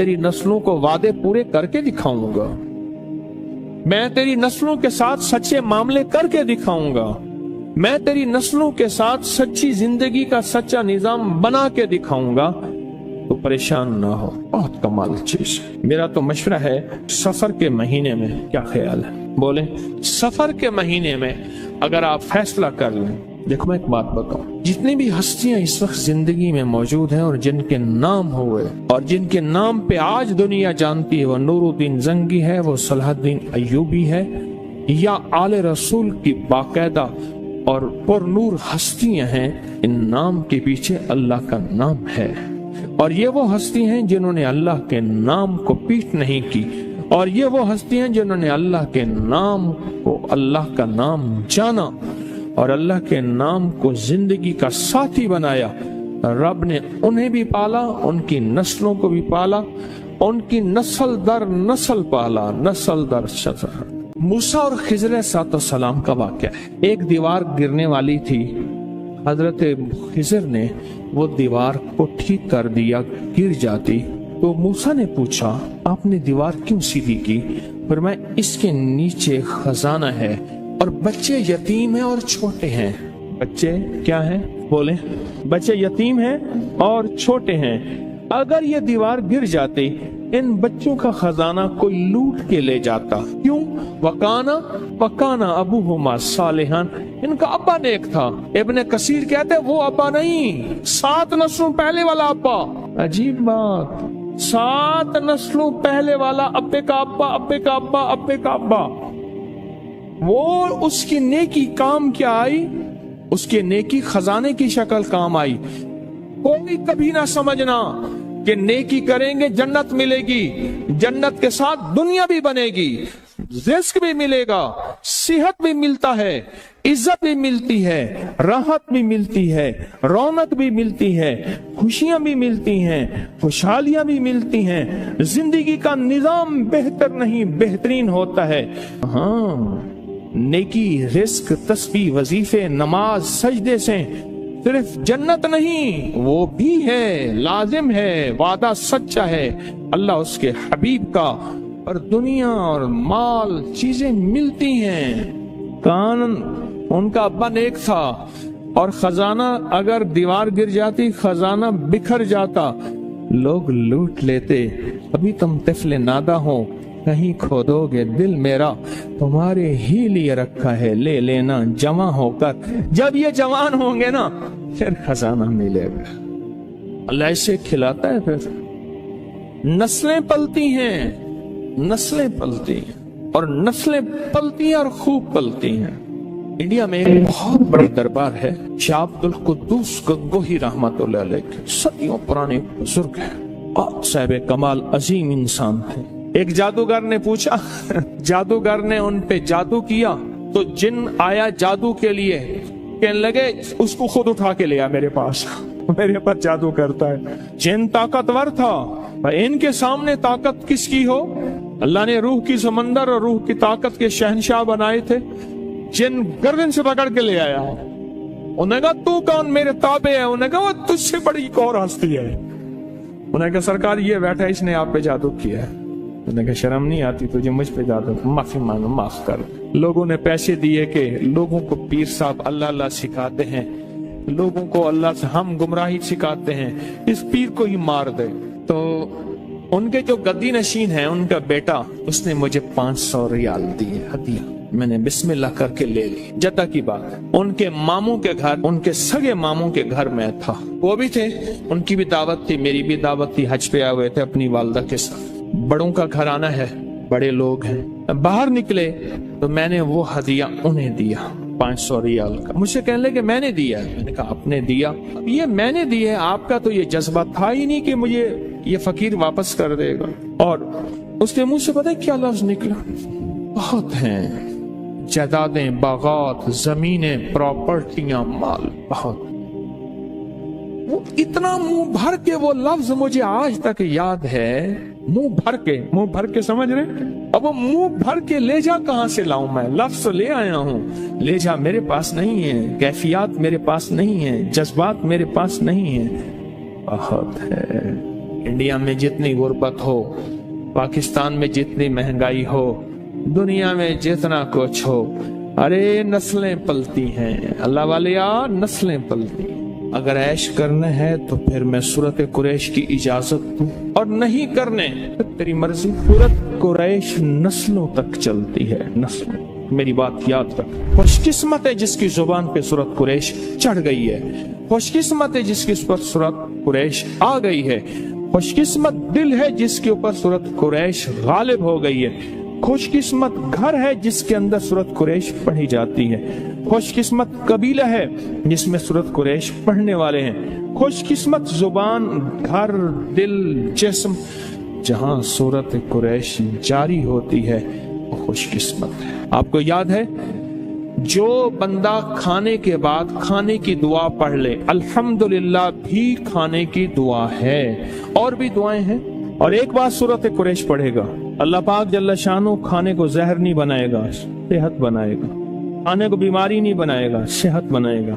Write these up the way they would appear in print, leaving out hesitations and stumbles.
तेरी नस्लों को वादे पूरे करके दिखाऊंगा, मैं तेरी नस्लों के साथ सच्चे मामले करके दिखाऊंगा, मैं तेरी नस्लों के साथ सच्ची जिंदगी का सच्चा निजाम बना के दिखाऊंगा, तो परेशान ना हो। बहुत कमाल चीज है। मेरा तो मशवरा है, सफर के महीने में, क्या ख्याल है? बोले सफर के महीने में अगर आप फैसला कर लें। देखो मैं एक बात बताऊं, जितनी भी हस्तियां इस वक्त जिंदगी में मौजूद हैं और जिनके नाम हुए और जिनके नाम पे आज दुनिया जानती है, वो नूरुद्दीन जंगी है, वो सलाहुद्दीन अय्यूबी है, या आले रसूल की बाकायदा और पुरनूर हस्तियां हैं, इन नाम के पीछे अल्लाह का नाम है। और ये वो हस्ती हैं जिन्होंने अल्लाह के नाम को पीठ नहीं की, और ये वो हस्ती हैं जिन्होंने अल्लाह के नाम को, अल्लाह का नाम जाना और अल्लाह के नाम को जिंदगी का साथी बनाया। रब ने उन्हें भी पाला, उनकी नस्लों को भी पाला, उनकी नस्ल दर नस्ल पाला, नस्ल दर नस्ल। मूसा और खिज़र सलाम का वाक़या है। एक दीवार गिरने वाली थी, हजरत खिज़र ने वो दीवार को ठीक कर दिया, गिर जाती तो मूसा ने पूछा, आपने दीवार क्यों सीधी की? फरमाया, इसके नीचे खजाना है और बच्चे यतीम हैं और छोटे हैं। बच्चे क्या हैं? बोले बच्चे यतीम हैं और छोटे हैं। अगर ये दीवार गिर जाती, इन बच्चों का खजाना कोई लूट के ले जाता। क्यों? वकाना अबूहुमा सालिहान, इनका अब्बा नेक था। इब्ने कसीर कहते वो अब्बा नहीं, 7 नस्लों पहले वाला अब्बा। अजीब बात, 7 नस्लों पहले वाला अब्बे का अब्बा, अब्बे का अब्बा, अब्बे का अब्बा। वो उसकी नेकी काम क्या आई? उसकी नेकी खजाने की शक्ल काम आई। कोई कभी ना समझना कि नेकी करेंगे जन्नत मिलेगी, जन्नत के साथ दुनिया भी बनेगी, रिस्क भी मिलेगा, सेहत भी मिलता है, इज्जत भी मिलती है, राहत भी मिलती है, रौनक भी मिलती है, खुशियां भी मिलती हैं, खुशहालियां भी मिलती हैं। जिंदगी का निजाम बेहतर नहीं बेहतरीन होता है। हाँ, नेकी, रिस्क, तस्बीह, वजीफे, नमाज, सजदे से सिर्फ जन्नत नहीं, वो भी है, लाजिम है, वादा सच्चा है अल्लाह उसके हबीब का, और दुनिया और माल चीजें मिलती हैं। कान उनका अब्बा नेक था और खजाना, अगर दीवार गिर जाती खजाना बिखर जाता, लोग लूट लेते। अभी तुम तिफले नादा हो, कहीं खोदोगे दिल मेरा, तुम्हारे ही लिए रखा है, ले लेना जमा होकर। जब ये जवान होंगे ना, फिर खजाना मिलेगा। अल्लाह ऐसे खिलाता है। फिर नस्लें पलती हैं, नस्लें पलती हैं, और नस्लें पलती हैं और खूब पलती हैं। इंडिया में एक बहुत बड़ा दरबार है, शाह अब्दुल कुद्दूस गंगोही रहमतुल्लाह अलैह, सदियों पुराने बुजुर्ग है और साहिब कमाल अजीम इंसान थे। एक जादूगर ने पूछा, जादूगर ने उन पे जादू किया तो जिन आया जादू के लिए, कहने लगे उसको खुद उठा के लिया मेरे पास, मेरे पर जादू करता है। जिन ताकतवर था, इनके सामने ताकत किसकी हो? अल्लाह ने रूह की समंदर और रूह की ताकत के शहंशाह बनाए थे। जिन गर्दन से पकड़ के ले आया, उन्हें कहा तू कौन, मेरे ताबे है। उन्हें कहा वो तुझसे बड़ी एक और हस्ती है। उन्हें कहा सरकार ये बैठा, इसने आप पे जादू किया है। उन्हें कहा शर्म नहीं आती तुझे मुझ पे जादू? माफी मांगो, माफ कर। लोगों ने पैसे दिए कि लोगों को पीर साहब अल्लाह अल्लाह सिखाते हैं, लोगों को अल्लाह से हम गुमराही सिखाते हैं, इस पीर को ही मार दे। तो उनके जो गद्दी नशीन है, उनका बेटा, उसने मुझे 500 रियाल दिए हदिया। मैंने बिस्मिल्लाह करके ले ली। जद्दा की बात है, उनके मामू के घर, उनके सगे मामू के घर में था। वो भी थे, उनकी भी दावत थी, मेरी भी दावत थी। हज पे आए हुए थे अपनी वालदा के साथ। बड़ों का घराना है, बड़े लोग हैं। बाहर निकले तो मैंने वो हदिया उन्हें दिया, 500 रियाल का। मुझसे कहने लगे मैंने दिया। मैंने कहा आपने दिया? ये मैंने दिया, आपका तो ये जज्बा था ही नहीं कि मुझे ये फकीर वापस कर देगा। और उसके मुंह से पता है क्या लफ्ज निकला? बहुत हैं, जायदादें, बागात, जमीनें, प्रॉपर्टियां, माल, बहुत। वो इतना मुंह भर के वो लफ्ज मुझे आज तक याद है। मुंह भर के समझ रहे? अब वो मुंह भर के ले जा कहां से लाऊं मैं? लफ्ज ले आया हूं, ले जा मेरे पास नहीं है, कैफियत मेरे पास नहीं है, जज्बात मेरे पास नहीं है। बहुत है, इंडिया में जितनी गुर्बत हो, पाकिस्तान में जितनी महंगाई हो, दुनिया में जितना कुछ हो, अरे नस्लें पलती हैं अल्लाह वाले यार, नस्लें पलती। अगर ऐश करने हैं तो फिर मैं सूरत कुरैश की इजाजत दूं, और नहीं करने तो तेरी मर्जी। सूरत कुरैश नस्लों तक चलती है, नस्लों। मेरी बात याद रख। खुशकिस्मत है जिसकी जुबान पे सूरत कुरैश चढ़ गई है, खुशकिस्मत है जिसके ऊपर सूरत कुरैश आ गई है, खुशकिस्मत दिल है जिसके ऊपर सूरत कुरैश गालिब हो गई है, खुशकिस्मत घर है जिसके अंदर सूरत कुरैश पढ़ी जाती है, खुशकिस्मत कबीला है जिसमें सूरत कुरैश पढ़ने वाले हैं, खुशकिस्मत जुबान, घर, दिल, जिस्म जहां सूरत कुरैश जारी होती है वो खुशकिस्मत है। आपको याद है, जो बंदा खाने के बाद खाने की दुआ पढ़ ले, अल्हम्दुलिल्लाह भी खाने की दुआ है, और भी दुआएं हैं। और एक बार सूरत कुरैश पढ़ेगा, अल्लाह पाक जल्ल शानो खाने को जहर नहीं बनाएगा, सेहत बनाएगा। खाने को बीमारी नहीं बनाएगा, सेहत बनाएगा।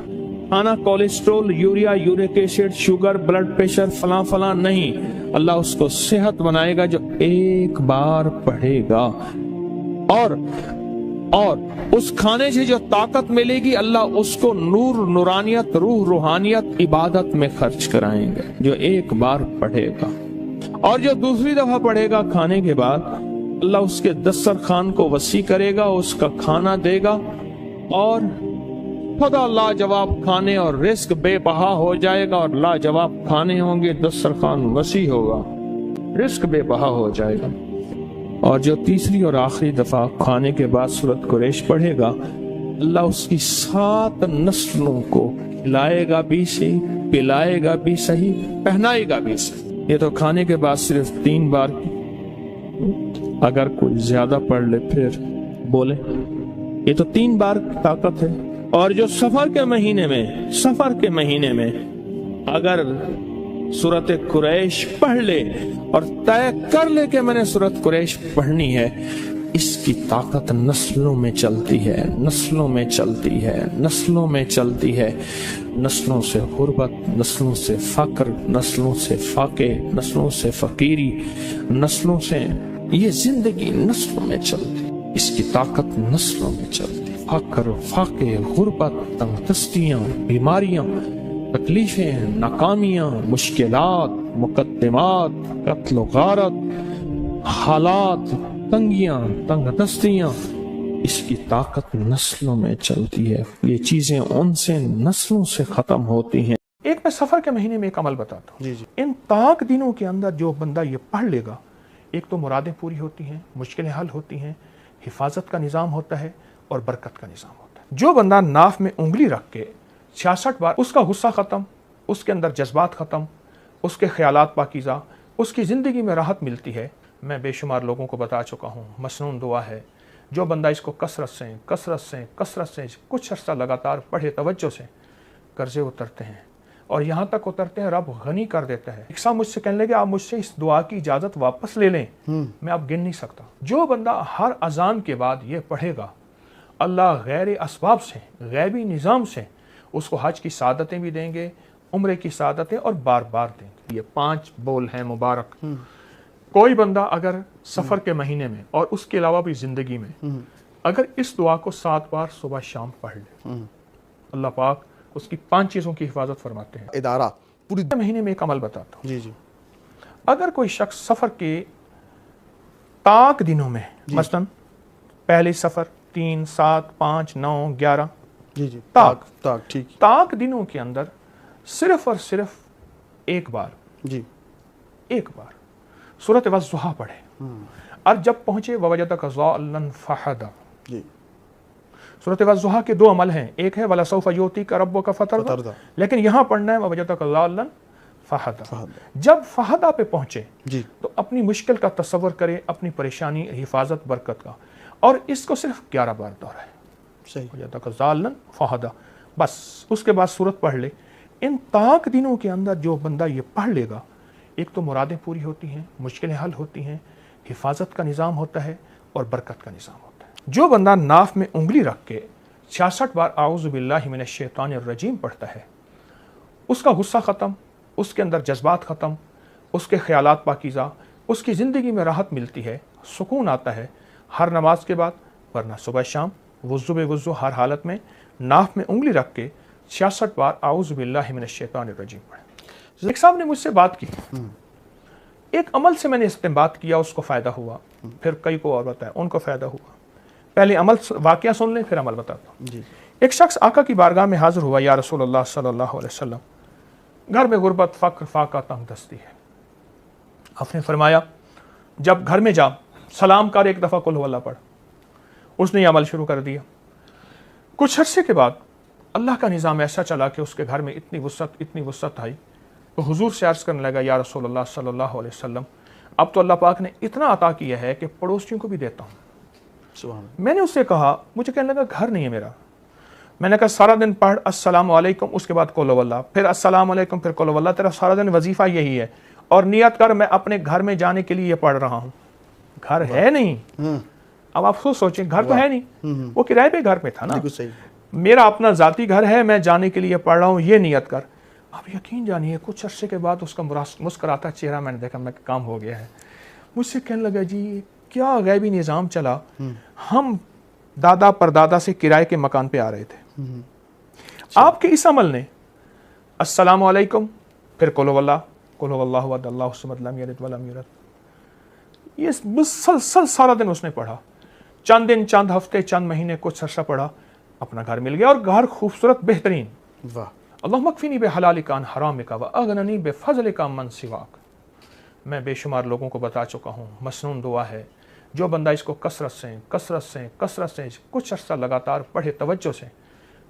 खाना cholesterol, urea, uric acid, sugar, blood pressure, फला फला नहीं, अल्लाह उसको सेहत बनाएगा जो एक बार पढ़ेगा। और उस खाने से जो ताकत मिलेगी, अल्लाह उसको नूर, नूरानियत, रूह, रूहानियत, इबादत में खर्च कराएंगे जो एक बार पढ़ेगा। और जो दूसरी दफा पढ़ेगा खाने के बाद, अल्लाह उसके दस्तरखान को वसी करेगा, उसका खाना देगा, और खुदा लाजवाब खाने और रिस्क बेबहा हो जाएगा, और लाजवाब खाने होंगे, दस्तरखान वसी होगा, रिस्क बेबहा हो जाएगा। और जो तीसरी और आखिरी दफा खाने के बाद सूरत कुरैश पढ़ेगा, अल्लाह उसकी 7 नस्लों को खिलाएगा भी सही, पिलाएगा भी सही, पहनाएगा भी सही। ये तो खाने के बाद सिर्फ 3 बार, अगर कोई ज्यादा पढ़ ले फिर बोले, ये तो 3 बार ताकत है। और जो सफर के महीने में अगर सूरत कुरैश पढ़ ले और तय कर ले कि मैंने सूरत कुरैश पढ़नी है, इसकी ताकत नस्लों में चलती है, नस्लों में चलती है, नस्लों में चलती है। नस्लों से गुर्बत, नस्लों से फक्र, नस्लों से फाके, नस्लों से फकीरी, नस्लों से ये जिंदगी नस्लों में चलती, इसकी ताकत नस्लों में चलती। फक्र, फाके, गुर्बत, तंगदस्तियां, बीमारियां, तकलीफें, नाकामियां, मुश्किलात, मुकद्दमात, कत्ल गारत, हालात, तंगियां, तंगदस्तियां, इसकी ताकत नस्लों में चलती है। ये चीजें उनसे नस्लों से खत्म होती हैं। एक मैं सफर के महीने में एक अमल बताता हूँ। इन ताक दिनों के अंदर जो बंदा ये पढ़ लेगा, एक तो मुरादें पूरी होती हैं, मुश्किलें हल होती हैं, हिफाजत का निज़ाम होता है और बरकत का निज़ाम होता है। जो बंदा नाफ में उंगली रख के 66 बार, उसका गुस्सा ख़त्म, उसके अंदर जज्बात ख़त्म, उसके ख्यालात पाकीज़ा, उसकी ज़िंदगी में राहत मिलती है। मैं बेशुमार लोगों को बता चुका हूँ, मसनून दुआ है। जो बंदा इसको कसरत से कुछ अर्सा लगातार पढ़े, तवज्जो से, कर्जे उतरते हैं, और यहाँ तक उतरते हैं रब गनी कर देता है। एक साहब मुझसे कहने लगे, आप मुझसे इस दुआ की इजाज़त वापस ले लें, मैं अब गिन नहीं सकता। जो बंदा हर अजान के बाद ये पढ़ेगा, अल्लाह गैर असबाब से, गैबी निज़ाम से उसको हज की सादतें भी देंगे, उम्रे की सादतें, और बार बार देंगे। ये 5 बोल हैं मुबारक। कोई बंदा अगर सफ़र के महीने में और उसके अलावा भी ज़िंदगी में अगर इस दुआ को 7 बार सुबह शाम पढ़ ले, अल्लाह पाक उसकी 5 चीज़ों की हिफाजत फरमाते हैं। इदारा पूरी महीने में एक अमल बताता हूँ। जी। अगर कोई शख्स सफ़र के ताक दिनों में, मसलन पहले सफ़र 3, 7, 5, 9, 11, जी ताक ठीक, ताक दिनों के अंदर सिर्फ और सिर्फ एक बार सूरत वज़्ज़ुहा पढ़े, और जब पहुंचे ववजदक ज़ाल्लन फ़हदा। सूरत वज़्ज़ुहा के 2 अमल हैं, एक है वलसौफ़ युअतीका रब्बुका फ़तरदा, लेकिन यहाँ पढ़ना है ववजदक ज़ाल्लन फ़हदा। जब फ़हदा पे पहुंचे तो अपनी मुश्किल का तसव्वुर करे, अपनी परेशानी, हिफाजत, बरकत का, और इसको सिर्फ 11 बार दोहराए, ववजदक ज़ाल्लन फ़हदा, बस। उसके बाद सूरत पढ़ ले। इन ताक दिनों के अंदर जो बंदा ये पढ़ लेगा, एक तो मुरादें पूरी होती हैं, मुश्किलें हल होती हैं, हिफाजत का निज़ाम होता है और बरकत का निज़ाम होता है। जो बंदा नाफ में उंगली रख के 66 बार आऊज़ु बिल्लाहि मिनश शैतानिर रजीम पढ़ता है, उसका गुस्सा ख़त्म, उसके अंदर जज्बात ख़त्म, اس کے خیالات پاکیزہ، اس کی زندگی میں راحت ملتی ہے، سکون آتا ہے ہر نماز کے بعد، ورنہ صبح شام وضو بے وضو ہر حالت میں ناف میں انگلی رکھ کے 66 بار اعوذ باللہ من الشیطان الرجیم پڑھیں۔ ایک صاحب نے مجھ سے بات کی، ایک عمل سے میں نے استنباط کیا، اس کو فائدہ ہوا، پھر کئی کو اور بتایا ان کو فائدہ ہوا۔ پہلے عمل واقعہ سن لیں پھر عمل بتاتا ہوں۔ ایک شخص آقا کی بارگاہ میں حاضر ہوا، یا رسول اللہ صلی اللہ علیہ وسلم، گھر میں غربت، فقر، فاقہ، تنگ دستی ہے۔ آپ نے فرمایا جب گھر میں جا سلام کر، ایک دفعہ قل هو اللہ پڑھ۔ اس نے یہ عمل شروع کر دیا۔ کچھ عرصے کے بعد اللہ کا نظام ایسا چلا کہ اس کے گھر میں اتنی وسعت آئی، تو حضور سے عرض کرنے لگا، یا رسول اللہ صلی اللہ علیہ وسلم، اب تو اللہ پاک نے اتنا عطا کیا ہے کہ پڑوسیوں کو بھی دیتا ہوں۔ میں نے اس سے کہا، مجھے کہنے لگا گھر نہیں ہے میرا۔ میں نے کہا سارا دن پڑھ السلام علیکم، اس کے بعد قل هو اللہ، پھر السلام علیکم، پھر قل هو اللہ، تیرا سارا دن وظیفہ یہی ہے، اور نیت کر میں اپنے گھر میں جانے کے لیے یہ پڑھ رہا ہوں۔ گھر ہے نہیں۔ اب آپ سوچیں، گھر تو ہے نہیں، وہ کرائے پہ گھر پہ تھا نا، میرا اپنا ذاتی گھر ہے، میں جانے کے لیے پڑھ رہا ہوں، یہ نیت کر۔ اب یقین جانیے کچھ عرصے کے بعد اس کا مسکراتا چہرہ میں نے دیکھا، میں کام ہو گیا ہے۔ مجھ سے کہنے لگا جی کیا غیبی نظام چلا، ہم دادا پردادا سے کرائے کے مکان پہ آ رہے تھے، آپ کے اس عمل نے السلام علیکم، پھر قل هو اللہ، قل هو اللہ احد اللہ الصمد لم یلد ولم یولد، یہ مسلسل سارا دن اس نے پڑھا، چند دن، چند ہفتے، چند مہینے، کچھ عرصہ پڑھا، اپنا گھر مل گیا، اور گھر خوبصورت بہترین۔ اللہم اکفینی بحلالک عن حرامک واغننی بفضلک عمن سواک۔ میں بے شمار لوگوں کو بتا چکا ہوں، مسنون دعا ہے، جو بندہ اس کو کثرت سے کچھ عرصہ لگاتار پڑھے، توجہ سے،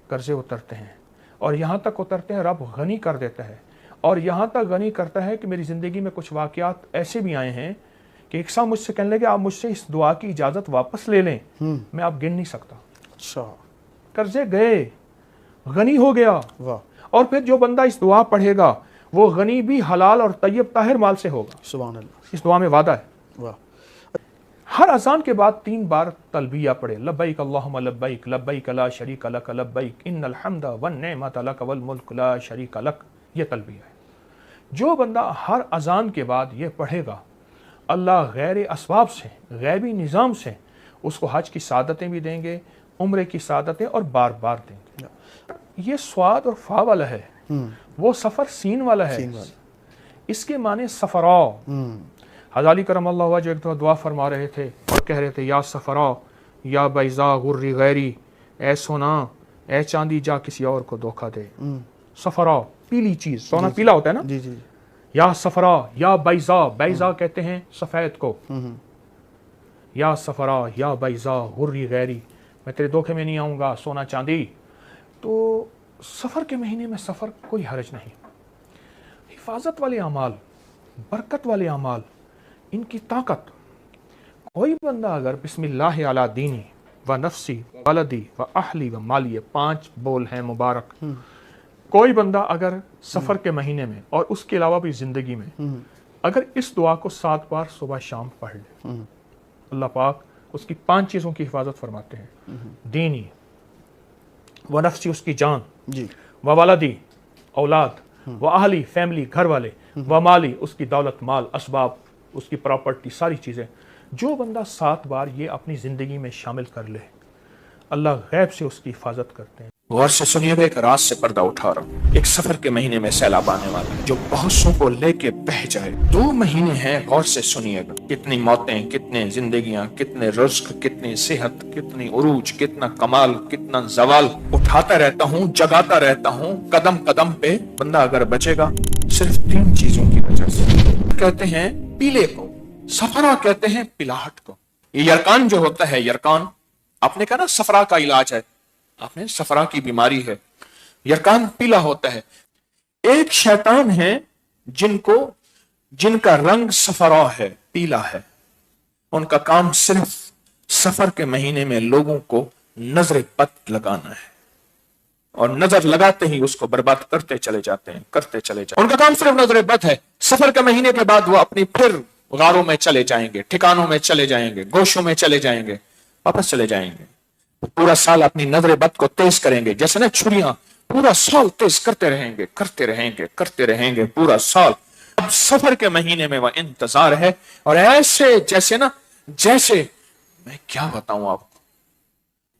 قرضے اترتے ہیں، اور یہاں تک اترتے ہیں رب غنی کر دیتا ہے، اور یہاں تک غنی کرتا ہے کہ میری زندگی میں کچھ واقعات ایسے بھی آئے ہیں کہ ایک صاحب مجھ سے کہنے لگے آپ مجھ سے اس دعا کی اجازت واپس لے لیں، میں آپ گن نہیں سکتا۔ اچھا، قرضے گئے، غنی ہو گیا۔ اور پھر جو بندہ اس دعا پڑھے گا وہ غنی بھی حلال اور طیب طاہر مال سے ہوگا۔ سبحان اللہ، اس دعا میں وعدہ ہے۔ ہر اذان کے بعد 3 بار تلبیہ پڑھے، لبیک اللہم لبیک، لبیک لا شریک لک لبیک، ان الحمد والنعمت لک والملک لا شریک لک، یہ تلبیہ ہے۔ جو بندہ ہر اذان کے بعد یہ پڑھے گا، اللہ غیر اسباب سے، غیبی نظام سے اس کو حج کی سعادتیں بھی دیں گے، عمرے کی سعادتیں، اور بار بار دیں گے۔ یہ سواد اور فا والا ہے، وہ سفر سین والا ہے، اس کے معنی سفرا۔ حضرت علی کرم اللہ وجہ ایک دعا فرما رہے تھے اور کہہ رہے تھے، یا سفرا یا بیضا غری غیری، اے سونا اے چاندی جا کسی اور کو دھوکہ دے۔ سفرا پیلی چیز، سونا پیلا ہوتا ہے نا، یا سفرا یا بیضا، بیضا کہتے ہیں سفید کو، یا سفرا یا بیضا غری غیری، میں تیرے دھوکے میں نہیں آؤں گا سونا چاندی۔ تو سفر کے مہینے میں سفر کوئی حرج نہیں۔ حفاظت والے اعمال، برکت والے اعمال، ان کی طاقت، کوئی بندہ اگر بسم اللہ علی دینی و نفسی ولدی و اہلی و مالی، 5 بول ہیں مبارک، کوئی بندہ اگر سفر کے مہینے میں اور اس کے علاوہ بھی زندگی میں اگر اس دعا کو 7 بار صبح شام پڑھ لے، اللہ پاک اس کی 5 چیزوں کی حفاظت فرماتے ہیں، دینی و نفسی اس کی جان، و ولدی اولاد، و اہلی فیملی گھر والے، و مالی اس کی دولت مال اسباب اس کی پراپرٹی ساری چیزیں، جو بندہ 7 بار یہ اپنی زندگی میں شامل کر لے، اللہ غیب سے اس کی حفاظت کرتے ہیں۔ غور سے سنیے گا، ایک راز سے پردہ اٹھا رہا ہوں۔ ایک سفر کے مہینے میں سیلاب آنے والا ہے جو بہت سو کو لے کے بہہ جائے۔ 2 مہینے ہیں، غور سے سنیے گا، کتنی موتیں، کتنے زندگیاں، کتنے رزق، کتنی صحت، کتنی عروج، کتنا کمال، کتنا زوال۔ اٹھاتا رہتا ہوں، جگاتا رہتا ہوں، قدم قدم پہ بندہ اگر بچے گا صرف 3 چیزوں کی وجہ سے۔ کہتے ہیں پیلے کو، سفرا کہتے ہیں پلاہٹ کو۔ یہ یرکان جو ہوتا ہے، یرکان، آپ نے کہا نا سفرا کا علاج ہے، آپ نے سفرا کی بیماری ہے، یرکان پیلا ہوتا ہے۔ ایک شیطان ہے جن کا رنگ سفرا ہے، پیلا ہے، ان کا کام صرف سفر کے مہینے میں لوگوں کو نظر بد لگانا ہے، اور نظر لگاتے ہی اس کو برباد کرتے چلے جاتے ہیں، کرتے چلے جاتے ہیں۔ ان کا کام صرف نظر بد ہے۔ سفر کے مہینے کے بعد وہ اپنی پھر غاروں میں چلے جائیں گے، ٹھکانوں میں چلے جائیں گے، گوشوں میں چلے جائیں گے، واپس چلے جائیں گے۔ پورا سال اپنی نظر بد کو تیز کریں گے، جیسے نا چھریاں، پورا سال تیز کرتے رہیں گے، کرتے رہیں گے، کرتے رہیں گے پورا سال۔ अब सफर के महीने में वह इंतजार है, और ऐसे जैसे ना, जैसे मैं क्या बताऊं आपको,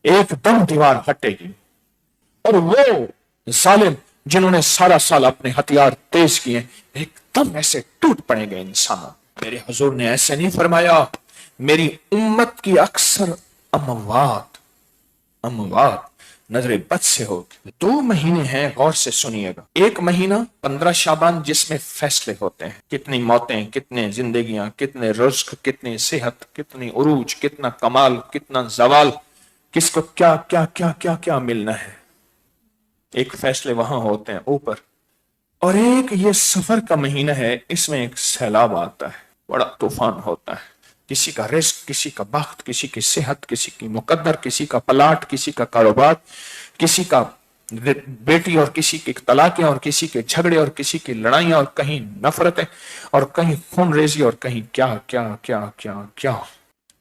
एकदम दीवार हटेगी और वो जालिम जिन्होंने सारा साल अपने हथियार तेज किए एकदम ऐसे टूट पड़ेंगे इंसान। मेरे हुजूर ने ऐसे नहीं फरमाया, मेरी उम्मत की अक्सर अमवात अमवात नजर बद से होगी। 2 महीने हैं, गौर से सुनिएगा। एक महीना 15 शाबान जिसमें फैसले होते हैं, कितनी मौतें, कितने जिंदगियां, कितने रिज़्क, कितनी सेहत, कितनी उरूज, कितना कमाल, कितना जवाल, किसको क्या क्या क्या क्या क्या मिलना है, एक फैसले वहां होते हैं ऊपर। और एक ये सफर का महीना है, इसमें एक सैलाब आता है, बड़ा तूफान होता है, किसी का रिस्क, किसी का बख्त, किसी की सेहत, किसी की मुकद्दर, किसी का पलाट, किसी का कारोबार, किसी का बेटी और किसी की तलाकें और किसी के झगड़े और किसी की लड़ाइयां और कहीं नफरतें और कहीं खून रेजी और कहीं क्या क्या क्या क्या क्या।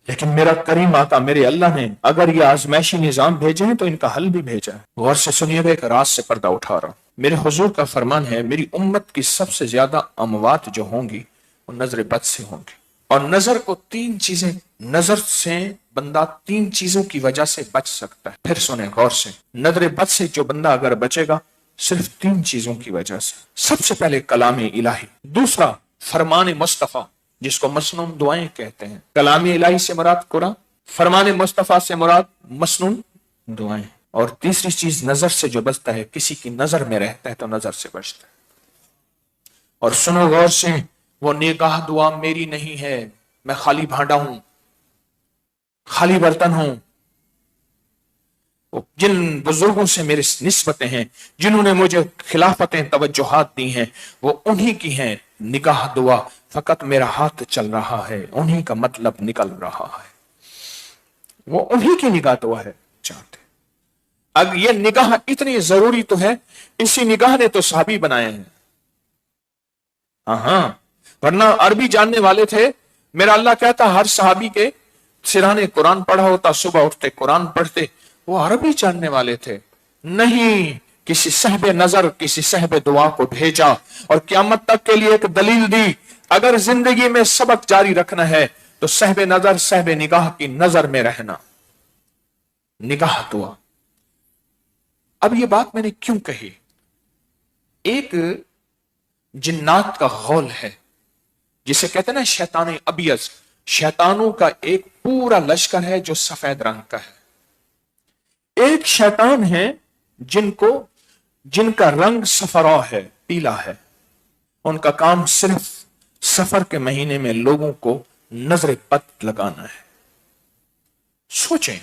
लेकिन मेरा करीम आका मेरे अल्लाह ने अगर ये आजमाइशी निजाम भेजे हैं तो इनका हल भी भेजा है। गौर से सुनिएगा, एक राज से पर्दा उठा रहा हूं। मेरे हुजूर का फरमान है, मेरी उम्मत की सबसे ज्यादा अमवात जो होंगी वो नजर बद से होंगी। और नजर को 3 चीजें, नजर से बंदा 3 चीजों की वजह से बच सकता है। फिर सुने गौर से, नजर बद से जो बंदा अगर बचेगा सिर्फ 3 चीजों की वजह से। सबसे पहले कलाम इलाही, दूसरा फरमान मुस्तफा जिसको मसनून दुआएं कहते हैं। कलाम इलाही से मुराद कुरान, फरमान मुस्तफा से मुराद मसनून दुआएं। और तीसरी चीज नजर से जो बचता है, किसी की नजर में रहता है तो नजर से बचता है। और सुनो गौर से, वो निगाह दुआ मेरी नहीं है, मैं खाली भांडा हूं, खाली बर्तन हूं। जिन बुजुर्गों से मेरी निस्बतें हैं, जिन्होंने मुझे खिलाफतें तवज्जुहात दी हैं, वो उन्हीं की हैं। निगाह दुआ फकत मेरा हाथ चल रहा है, उन्हीं का मतलब निकल रहा है, वो उन्हीं की निगाह दुआ है चाहते। अब ये निगाह इतनी जरूरी तो है, इसी निगाह ने तो सहाबी बनाए हैं। हाँ, वरना अरबी जानने वाले थे। मेरा अल्लाह कहता हर सहाबी के सिराने कुरान पढ़ा होता, सुबह उठते कुरान पढ़ते, वो अरबी जानने वाले थे। नहीं, किसी सहबे नजर, किसी सहबे दुआ को भेजा और क़यामत तक के लिए एक दलील दी, अगर जिंदगी में सबक जारी रखना है तो सहबे नजर, सहबे निगाह की नजर में रहना, निगाह दुआ। अब ये बात मैंने क्यों कही? एक जिन्नात का गौल है जिसे कहते हैं ना शैतान अबियज, शैतानों का एक पूरा लश्कर है जो सफेद रंग का है। एक शैतान है जिनका रंग सफरा है, पीला है। उनका काम सिर्फ सफर के महीने में लोगों को नजर बद लगाना है। सोचें,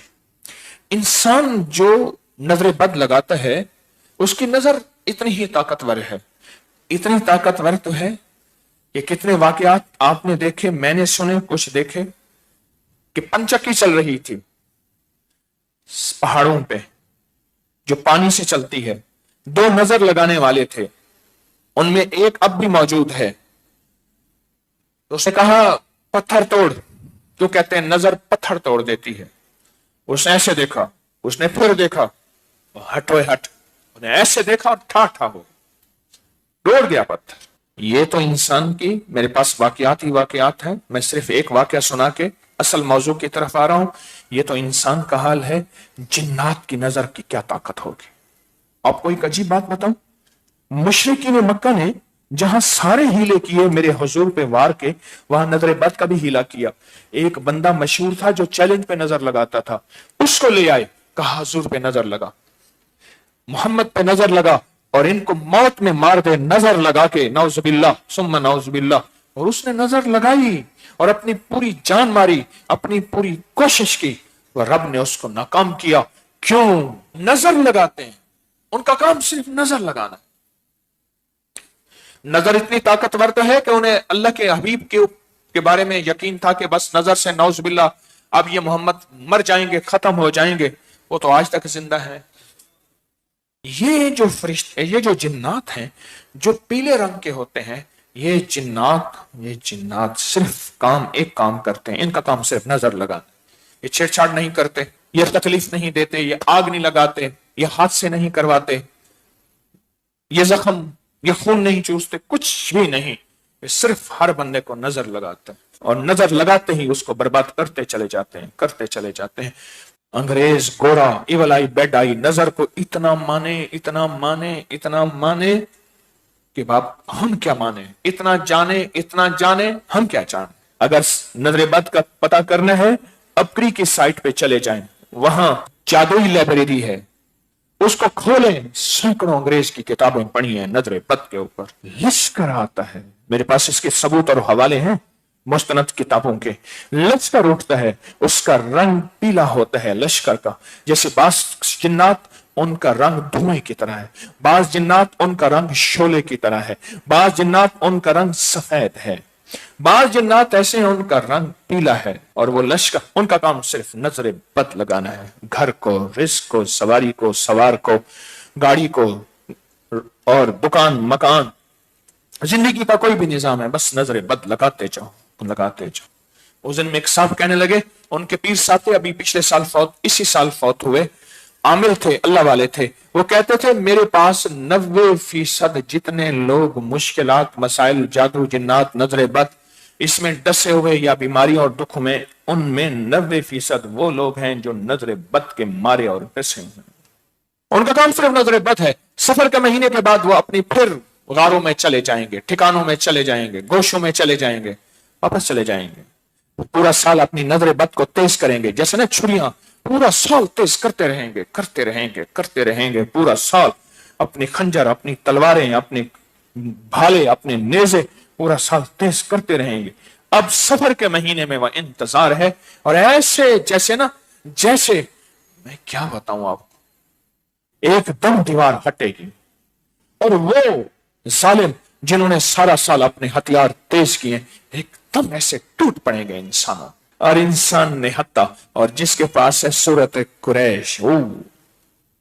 इंसान जो नजर बद लगाता है उसकी नजर इतनी ही ताकतवर है, इतनी ताकतवर तो है कि कितने वाकयात आपने देखे, मैंने सुने, कुछ देखे कि पंचक्की चल रही थी पहाड़ों पे जो पानी से चलती है, 2 नजर लगाने वाले थे, उनमें एक अब भी मौजूद है। तो उसने कहा पत्थर तोड़, तो कहते हैं नजर पत्थर तोड़ देती है। उसने ऐसे देखा, उसने फिर देखा, हटो हट, उसने ऐसे देखा और ठा हो तोड़ गया पत्थर। ये तो इंसान की, मेरे पास वाकयात ही वाकयात है, मैं सिर्फ एक वाकया सुना के असल मौजू की तरफ आ रहा हूं। ये तो इंसान का हाल है, जिन्नात की नजर की क्या ताकत होगी। आपको एक अजीब बात बताऊं, मुशरिकीन मक्का ने जहां सारे हीले किए मेरे हुजूर पे वार के, वहां नजर बद का भी हीला किया। एक बंदा मशहूर था जो चैलेंज पे नजर लगाता था, उसको ले आए, कहा हुजूर पे नजर लगा, मोहम्मद पे नजर लगा और इनको मौत में मार दे, नजर लगा के, नौजुबिल्लाह सुम्मा नौजुबिल्लाह। और उसने नजर लगाई और अपनी पूरी जान मारी, अपनी पूरी कोशिश की, और रब ने उसको नाकाम किया। क्यों? नजर लगाते हैं, उनका काम सिर्फ नजर लगाना। नजर इतनी ताकतवर तो है कि उन्हें अल्लाह के हबीब के बारे में यकीन था कि बस नजर से नौजुबिल्लाह अब ये मोहम्मद मर जाएंगे, खत्म हो जाएंगे। वो तो आज तक जिंदा है। ये जो फरिश्ते, ये जो जिन्नात हैं जो पीले रंग के होते हैं, ये जिन्नात सिर्फ एक काम करते हैं, इनका काम सिर्फ नजर लगाना। ये छेड़छाड़ नहीं करते, ये तकलीफ नहीं देते, ये आग नहीं लगाते, ये हादसे नहीं करवाते, ये जख्म, ये खून नहीं चूसते, कुछ भी नहीं। یہ صرف ہر بندے کو نظر لگاتا ہے اور نظر لگاتے ہی اس کو برباد کرتے چلے جاتے ہیں، کرتے چلے جاتے ہیں۔ انگریز گورا ایول آئی بیڈ آئی نظر کو اتنا مانے اتنا مانے اتنا مانے کہ باپ ہم کیا مانے، اتنا جانے ہم کیا جانے۔ اگر نظر بد کا پتہ کرنا ہے اپری کی سائٹ پہ چلے جائیں، وہاں جادوئی لائبریری ہے، اس کو کھولیں، سینکڑوں انگریز کی کتابیں پڑھی ہیں نظر بد کے اوپر، لشکر آتا ہے، میرے پاس اس کے ثبوت اور حوالے ہیں مستند کتابوں کے۔ لشکر اٹھتا ہے، اس کا رنگ پیلا ہوتا ہے لشکر کا، جیسے بعض جنات ان کا رنگ دھوئیں کی طرح ہے، بعض جنات ان کا رنگ شعلے کی طرح ہے، بعض جنات ان کا رنگ سفید ہے، بعض جنات ایسے ہیں ان کا رنگ پیلا ہے، اور وہ لشکر ان کا کام صرف نظر بد لگانا ہے، گھر کو، رزق کو، سواری کو، سوار کو، گاڑی کو اور دکان مکان، زندگی کا کوئی بھی نظام ہے، بس نظر بد لگاتے جاؤ لگاتے جاؤ۔ اس دن میں ایک صاحب کہنے لگے، ان کے پیر صاحب تھے، ابھی پچھلے سال فوت، اسی سال فوت ہوئے، عامل تھے، اللہ والے تھے، وہ کہتے تھے میرے پاس 90% جتنے لوگ مشکلات، مسائل، جادو، جنات، نظر بد اس میں ڈسے ہوئے یا بیماریوں اور دکھ میں، ان میں 90% وہ لوگ ہیں جو نظر بد کے مارے اور ڈسے ہوئے، ان کا کام صرف نظر بد ہے۔ سفر کے مہینے کے بعد وہ اپنی پھر غاروں میں چلے جائیں گے، ٹھکانوں میں چلے جائیں گے، گوشوں میں چلے جائیں گے، واپس چلے جائیں گے، پورا سال اپنی نظر بد کو تیز کریں گے، جیسے نا چھریاں پورا سال تیز کرتے رہیں گے، کرتے رہیں گے، کرتے رہیں گے، پورا سال اپنی خنجر، اپنی تلواریں، اپنے بھالے، اپنے نیزے پورا سال تیز کرتے رہیں گے۔ اب سفر کے مہینے میں وہ انتظار ہے، اور ایسے جیسے میں کیا بتاؤں آپ کو، ایک دم دیوار ہٹے گی، اور وہ ظالم جنہوں نے سارا سال اپنے ہتھیار تیز کیے ایک دم ایسے ٹوٹ پڑیں گے انسانوں، اور انسان نہتا، اور جس کے پاس ہے سورت قریش،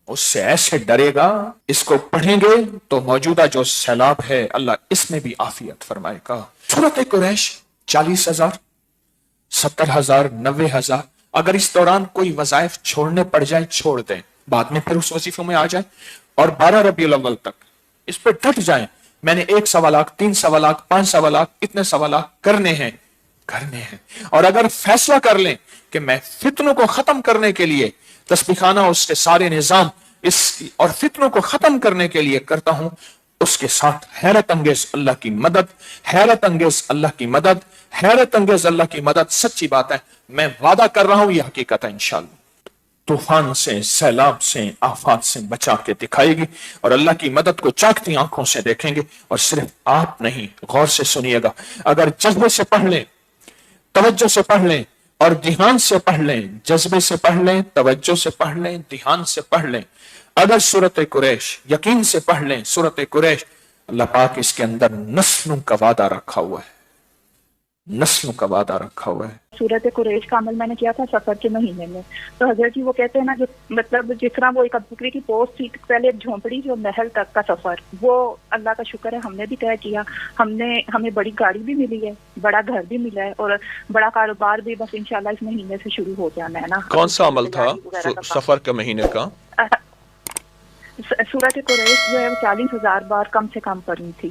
اس سے ایسے ڈرے گا، اس کو پڑھیں گے تو موجودہ جو سیلاب ہے اللہ اس میں بھی عافیت فرمائے گا۔ سورت قریش 40,000، 70,000، 90,000، اگر اس دوران کوئی وظائف چھوڑنے پڑ جائے چھوڑ دیں، بعد میں پھر اس وظیفوں میں آ جائیں، اور 12 ربیع الاول تک اس پہ ڈٹ جائیں۔ میں نے 1 سوا لاکھ، 3 سوا لاکھ، 5 سوا لاکھ، اتنے سوا لاکھ کرنے ہیں، اور اگر فیصلہ کر لیں کہ میں فتنوں کو ختم کرنے کے لیے تسبیحانہ اس کے سارے نظام اور فتنوں کو ختم کرنے کے لیے کرتا ہوں، اس کے ساتھ حیرت انگیز اللہ کی مدد، حیرت انگیز اللہ کی مدد، حیرت انگیز اللہ کی مدد، سچی بات ہے، میں وعدہ کر رہا ہوں، یہ حقیقت ہے انشاءاللہ، طوفان سے، سیلاب سے، آفات سے بچا کے دکھائے گی، اور اللہ کی مدد کو چاکتی آنکھوں سے دیکھیں گے۔ اور صرف آپ نہیں، غور سے سنیے گا، اگر جذبے سے پڑھ لیں، توجہ سے پڑھ لیں اور دھیان سے پڑھ لیں، جذبے سے پڑھ لیں، توجہ سے پڑھ لیں، دھیان سے پڑھ لیں، اگر سورت قریش یقین سے پڑھ لیں، سورت قریش، اللہ پاک اس کے اندر نسلوں کا وعدہ رکھا ہوا ہے، نسلوں کا وعدہ رکھا ہوا ہے۔ سورت قریش کا عمل میں نے کیا تھا سفر کے مہینے میں، تو حضرت جی وہ کہتے ہیں نا، جو مطلب جس طرح وہ ایک ابو بکر کی پوسٹ تھی، پہلے ایک جھونپڑی جو محل تک کا سفر، وہ اللہ کا شکر ہے ہم نے بھی طے کیا، ہمیں بڑی گاڑی بھی ملی ہے، بڑا گھر بھی ملا ہے، اور بڑا کاروبار بھی بس انشاءاللہ اس مہینے سے شروع ہو جانا ہے نا۔ کون سا عمل تھا سفر کے مہینے کا؟ سورت قریش جو ہے 40,000 بار کم سے کم پڑھی تھی۔